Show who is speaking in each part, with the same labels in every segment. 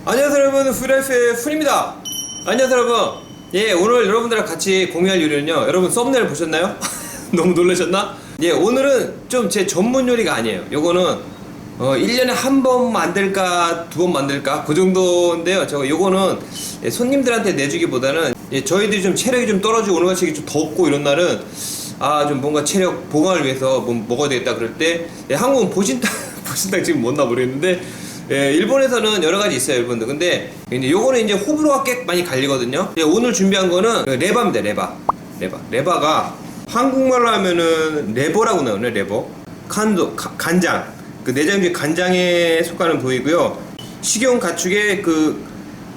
Speaker 1: 안녕하세요 여러분, 후라이프의 훈입니다. 안녕하세요 여러분. 예, 오늘 여러분들과 같이 공유할 요리는요, 여러분 썸네일 보셨나요? 너무 놀라셨나? 예, 오늘은 좀 제 전문 요리가 아니에요. 요거는 1년에 한 번 만들까 두 번 만들까 그 정도인데요. 요거는 손님들한테 내주기보다는 저희들이 좀 체력이 좀 떨어지고 오늘같이 좀 덥고 이런 날은 좀 뭔가 체력 보강을 위해서 뭐 먹어야 되겠다 그럴 때, 한국은 보신탕 보신탕 지금 뭔가 모르겠는데, 일본에서는 여러 가지 있어요, 일본도. 근데 요거는 이제 호불호가 꽤 많이 갈리거든요. 오늘 준비한 거는 레바입니다. 레바가 한국말로 하면은 레버라고 나오네. 레버. 간장. 그 내장 중에 간장에 속하는 부위고요. 식용 가축의 그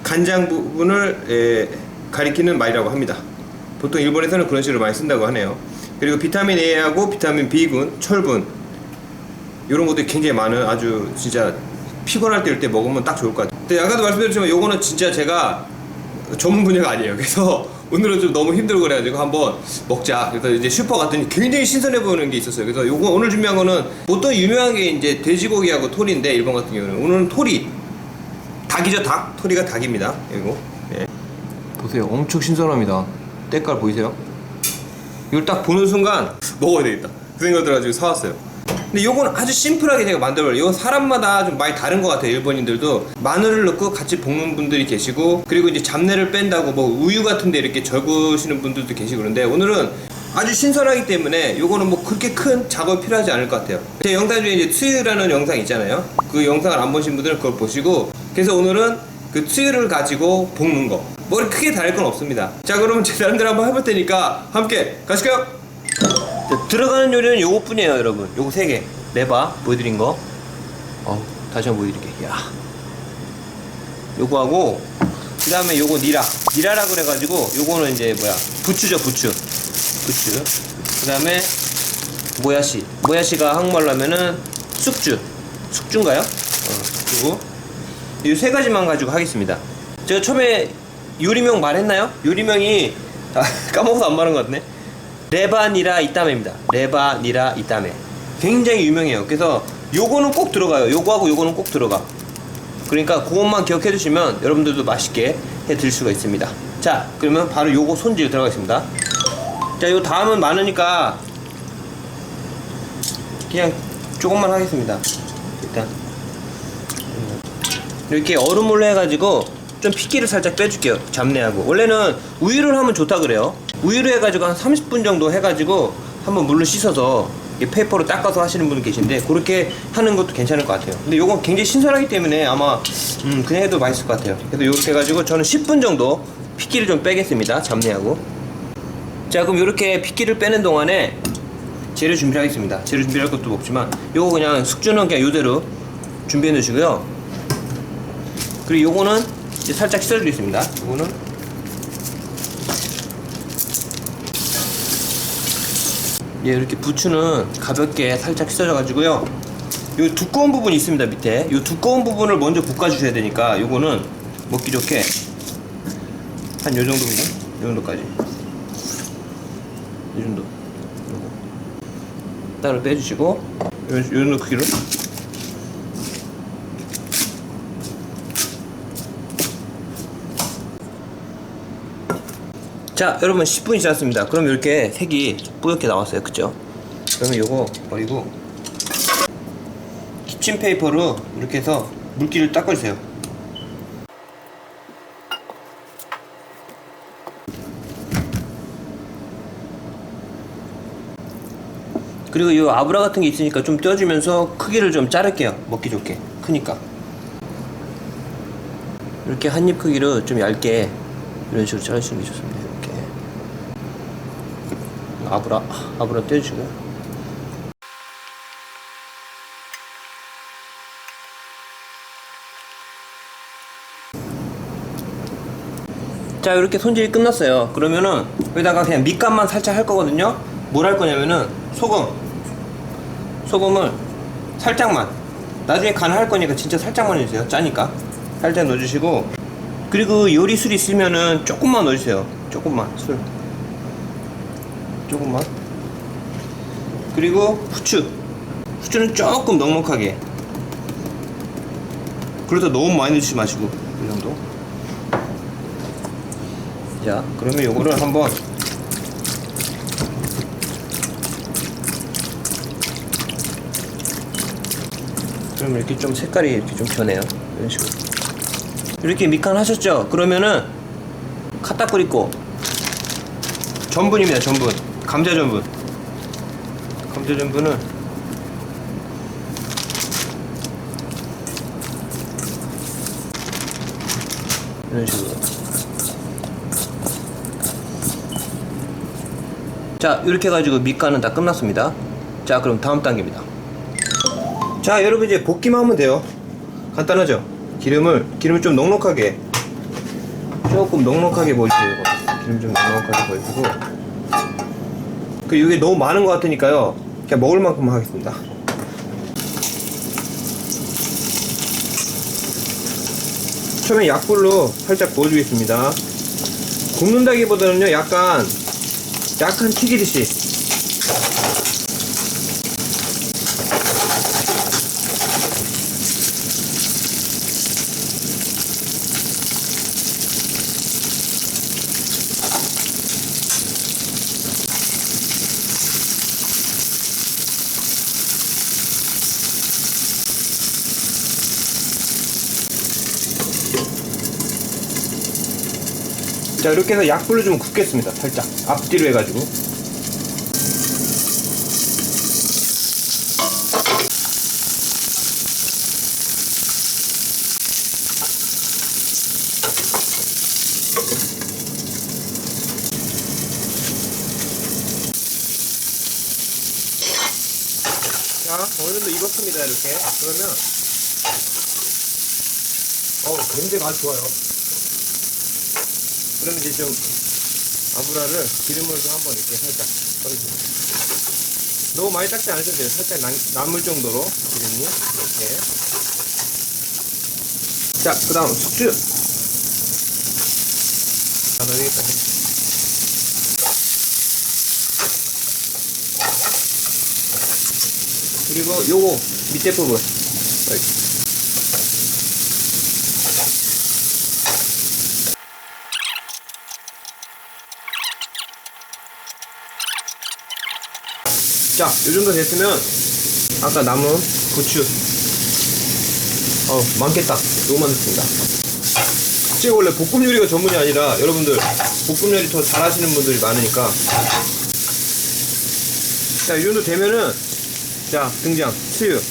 Speaker 1: 간장 부분을 가리키는 말이라고 합니다. 보통 일본에서는 그런 식으로 많이 쓴다고 하네요. 그리고 비타민 A하고 비타민 B군, 철분, 이런 것들이 굉장히 많은, 아주 진짜 피곤할 때 이럴 때 먹으면 딱 좋을 것 같아요. 근데 아까도 말씀드렸지만 요거는 진짜 제가 전문 분야가 아니에요. 그래서 오늘은 좀 너무 힘들고 그래가지고 한번 먹자. 그래서 이제 슈퍼 갔더니 굉장히 신선해 보이는 게 있었어요. 그래서 요거 오늘 준비한 거는 보통 유명한 게 이제 돼지고기하고 토리인데, 일본 같은 경우는 오늘은 토리, 닭이죠. 닭. 토리가 닭입니다. 이거 보세요. 엄청 신선합니다. 때깔 보이세요? 이걸 딱 보는 순간 먹어야 되겠다 그 생각 들어가지고 사왔어요. 근데 요건 아주 심플하게 제가 만들어요. 이건 사람마다 좀 많이 다른 것 같아요. 일본인들도 마늘을 넣고 같이 볶는 분들이 계시고, 그리고 이제 잡내를 뺀다고 뭐 우유 같은데 이렇게 절구시는 분들도 계시고, 그런데 오늘은 아주 신선하기 때문에 요거는 뭐 그렇게 큰 작업이 필요하지 않을 것 같아요. 제 영상 중에 이제 츠유라는 영상 있잖아요. 그 영상을 안 보신 분들은 그걸 보시고, 그래서 오늘은 그 츠유를 가지고 볶는 거, 뭐 크게 다를 건 없습니다. 자, 그러면 제 나름대로 한번 해볼 테니까 함께 가실까요? 들어가는 요리는 요것뿐이에요, 여러분. 요거 3개. 레바 보여드린 거. 다시 한번 보여드릴게요. 야, 요거하고, 그 다음에 요거 니라라 그래가지고, 요거는 이제 부추죠. 부추. 그 다음에 모야시가 한국말로 하면은 숙주인가요? 그리고 이 3가지만 가지고 하겠습니다. 제가 처음에 요리명 말했나요? 요리명이 까먹어서 안 말한 것 같네. 레바니라 이따메입니다. 레바니라 이따메. 굉장히 유명해요. 그래서 요거는 꼭 들어가요. 요거하고 요거는 꼭 들어가. 그러니까 그것만 기억해 주시면 여러분들도 맛있게 해 드실 수가 있습니다. 자, 그러면 바로 요거 손질 들어가겠습니다. 자, 요 다음은 많으니까 그냥 조금만 하겠습니다. 일단 이렇게 얼음물로 해가지고 좀 핏기를 살짝 빼줄게요. 잡내하고. 원래는 우유를 하면 좋다 그래요. 우유를 해가지고 한 30분 정도 해가지고 한번 물로 씻어서 페이퍼로 닦아서 하시는 분 계신데, 그렇게 하는 것도 괜찮을 것 같아요. 근데 요건 굉장히 신선하기 때문에 아마 그냥 해도 맛있을 것 같아요. 그래서 이렇게 해가지고 저는 10분 정도 핏기를 좀 빼겠습니다. 잡내하고. 자, 그럼 이렇게 핏기를 빼는 동안에 재료 준비를 하겠습니다. 재료 준비할 것도 없지만 요거 그냥 숙주는 그냥 요대로 준비해 놓으시고요. 그리고 요거는 이제 살짝 씻어주겠습니다. 요거는 이렇게 부추는 가볍게 살짝 씻어져가지고요. 요 두꺼운 부분이 있습니다. 밑에 요 두꺼운 부분을 먼저 볶아주셔야 되니까, 요거는 먹기 좋게 한 요 정도입니다. 요 정도까지. 이 정도. 요거 따로 빼주시고, 요 정도 크기로. 자, 여러분 10분이 지났습니다. 그럼 이렇게 색이 뿌옇게 나왔어요. 그쵸? 그러면 요거 버리고 키친페이퍼로 이렇게 해서 물기를 닦아주세요. 그리고 요 아브라 같은 게 있으니까 좀 떼어주면서 크기를 좀 자를게요. 먹기 좋게. 크니까 이렇게 한 입 크기로 좀 얇게 이런 식으로 자르시는 게 좋습니다. 아브라 떼주시고. 자, 이렇게 손질이 끝났어요. 그러면은 여기다가 그냥 밑간만 살짝 할 거거든요. 뭘 할 거냐면은 소금을 살짝만, 나중에 간을 할 거니까 진짜 살짝만 해주세요. 짜니까 살짝 넣어주시고, 그리고 요리술 있으면은 조금만 넣어주세요. 조금만 그리고 후추는 조금 넉넉하게. 그래서 너무 많이 넣지 마시고 이 정도. 자, 그러면 요거를 한번 그러면 이렇게 좀 색깔이 이렇게 좀 변해요. 이런 식으로. 이렇게 밑간 하셨죠? 그러면은 카타쿠리코 전분입니다. 전분. 감자 전분. 감자 전분은 이런 식으로. 자, 이렇게 해가지고 밑간은 다 끝났습니다. 자, 그럼 다음 단계입니다. 자, 여러분 이제 볶기만 하면 돼요. 간단하죠? 기름을 좀 넉넉하게, 조금 넉넉하게 보여주세요. 기름 좀 넉넉하게 보여주고, 이게 너무 많은 것 같으니까요, 그냥 먹을 만큼 하겠습니다. 처음에 약불로 살짝 구워주겠습니다. 굽는다기보다는요, 약간 튀기듯이. 자, 이렇게 해서 약불로 좀 굽겠습니다. 살짝 앞뒤로 해가지고. 자, 어느 정도 익었습니다. 이렇게. 그러면 굉장히 맛 좋아요. 그러면 이제 좀油를 기름을 좀 한번 이렇게 살짝 떨어주세요. 너무 많이 닦지 않으셔도 돼요. 살짝 남을 정도로 기름이 이렇게. 자, 그 다음 숙주. 자, 넣어야겠다. 그리고 요거 밑에 부분 여기. 자, 요정도 됐으면 아까 남은 고추. 많겠다. 너무 많습니다. 제가 원래 볶음 요리가 전문이 아니라 여러분들 볶음 요리 더 잘하시는 분들이 많으니까. 자, 이 정도 되면은 자, 등장 튀유.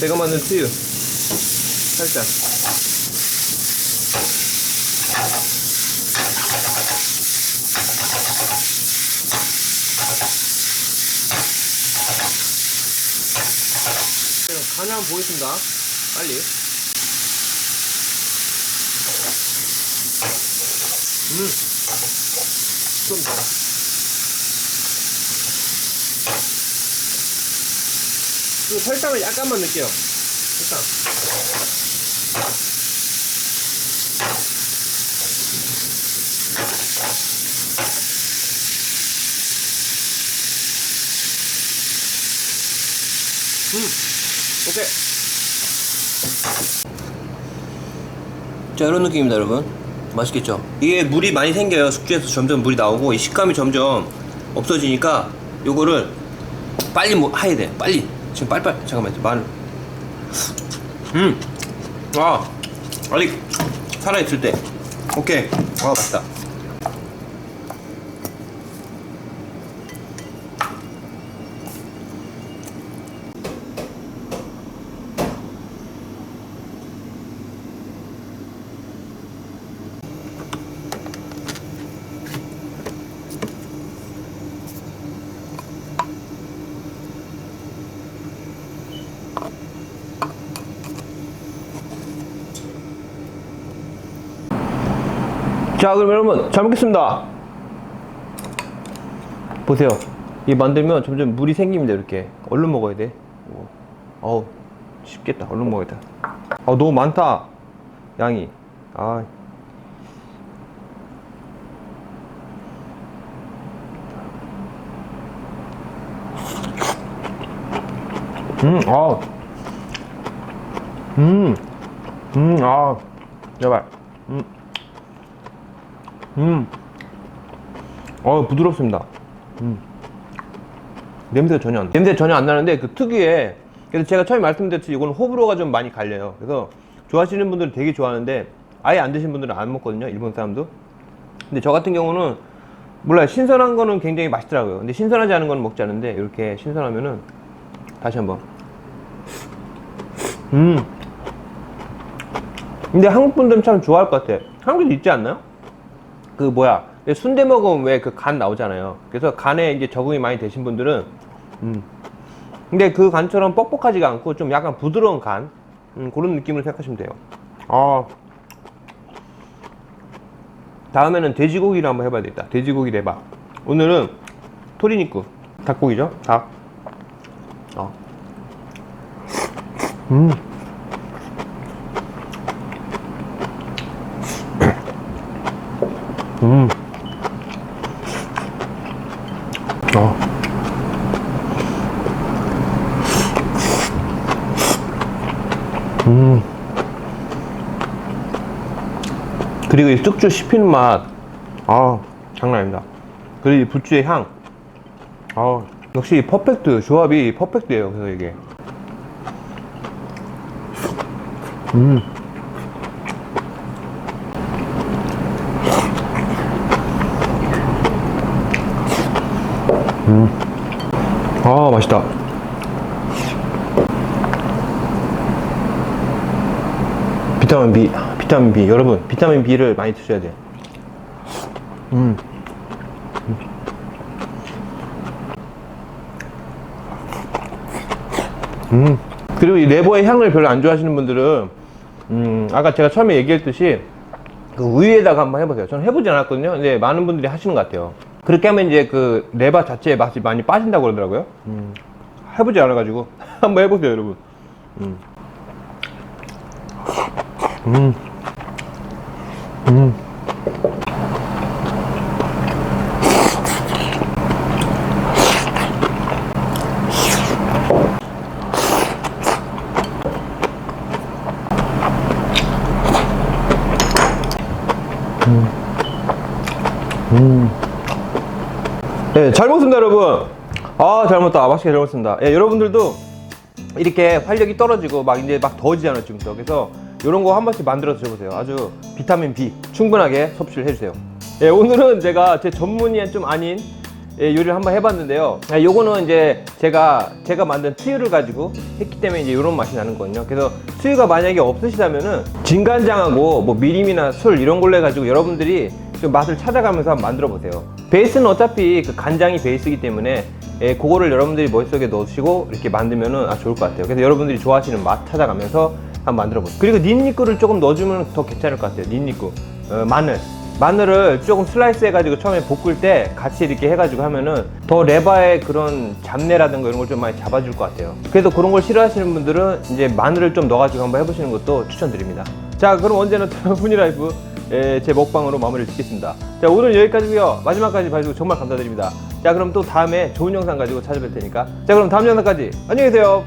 Speaker 1: 제가 만든 튀유 살짝. 간을 한번 보겠습니다. 빨리. 좀 설탕을 약간만 넣을게요. 설탕. 오케이. 자, 이런 느낌입니다, 여러분. 맛있겠죠? 이게 물이 많이 생겨요. 숙주에서 점점 물이 나오고 이 식감이 점점 없어지니까 요거를 빨리 해야 돼. 빨리. 지금 빨리빨리. 잠깐만요. 마늘. 아직 살아있을 때. 오케이. 맛있다. 자, 그럼 여러분 잘 먹겠습니다. 보세요. 이 만들면 점점 물이 생깁니다. 이렇게 얼른 먹어야 돼. 어우, 쉽겠다. 얼른 먹어야 돼. 너무 많다 양이. 아, 제발. 부드럽습니다. 냄새 전혀 안 나는데 그 특유의, 그래서 제가 처음에 말씀드렸듯이 이거는 호불호가 좀 많이 갈려요. 그래서 좋아하시는 분들은 되게 좋아하는데 아예 안 드신 분들은 안 먹거든요, 일본 사람도. 근데 저 같은 경우는 몰라요. 신선한 거는 굉장히 맛있더라고요. 근데 신선하지 않은 거는 먹지 않는데 이렇게 신선하면은 다시 한번. 근데 한국 분들은 참 좋아할 것 같아. 한국에도 있지 않나요? 그 뭐야, 순대 먹으면 왜 그 간 나오잖아요. 그래서 간에 이제 적응이 많이 되신 분들은 근데 그 간처럼 뻑뻑하지가 않고 좀 약간 부드러운 간, 그런 느낌을 생각하시면 돼요. 다음에는 돼지고기를 한번 해봐야 되겠다. 돼지고기 레바. 오늘은 토리니쿠, 닭고기죠. 닭. 음. 그리고 이 쑥주 씹히는 맛, 장난 아닙니다. 그리고 이 부추의 향, 역시 퍼펙트, 조합이 퍼펙트예요. 그래서 이게 맛있다. 비타민 B. 여러분, 비타민 B를 많이 드셔야 돼요. 그리고 이 레버의 향을 별로 안 좋아하시는 분들은, 아까 제가 처음에 얘기했듯이, 그 우유에다가 한번 해보세요. 저는 해보지 않았거든요. 근데 많은 분들이 하시는 것 같아요. 그렇게 하면 이제 그 레바 자체의 맛이 많이 빠진다고 그러더라고요. 해보지 않아가지고. 한번 해보세요, 여러분. 네, 잘 먹습니다, 여러분. 잘 먹었다. 맛있게 잘 먹습니다. 예, 여러분들도 이렇게 활력이 떨어지고 막 이제 막 더워지잖아요, 지금부터. 그래서 이런 거 한 번씩 만들어서 드셔보세요. 아주 비타민 B 충분하게 섭취를 해주세요. 예, 오늘은 제가 제 전문이 좀 아닌 요리를 한번 해봤는데요. 요거는 이제 제가 만든つゆ를 가지고 했기 때문에 이제 이런 맛이 나는 거거든요. 그래서つゆ가 만약에 없으시다면은 진간장하고 뭐 미림이나 술 이런 걸로 해가지고 여러분들이 좀 맛을 찾아가면서 한번 만들어 보세요. 베이스는 어차피 그 간장이 베이스이기 때문에 그거를 여러분들이 머릿속에 넣으시고 이렇게 만들면은 좋을 것 같아요. 그래서 여러분들이 좋아하시는 맛 찾아가면서 한번 만들어 보세요. 그리고 닌니꾸를 조금 넣어주면 더 괜찮을 것 같아요. 닌니꾸, 마늘을 조금 슬라이스 해가지고 처음에 볶을 때 같이 이렇게 해가지고 하면은 더 레바의 그런 잡내라든가 이런 걸 좀 많이 잡아줄 것 같아요. 그래서 그런 걸 싫어하시는 분들은 이제 마늘을 좀 넣어가지고 한번 해보시는 것도 추천드립니다. 자, 그럼 언제나 후니라이프 제 먹방으로 마무리를 짓겠습니다. 자, 오늘 여기까지고요. 마지막까지 봐주셔서 정말 감사드립니다. 자, 그럼 또 다음에 좋은 영상 가지고 찾아뵐 테니까, 자, 그럼 다음 영상까지 안녕히 계세요.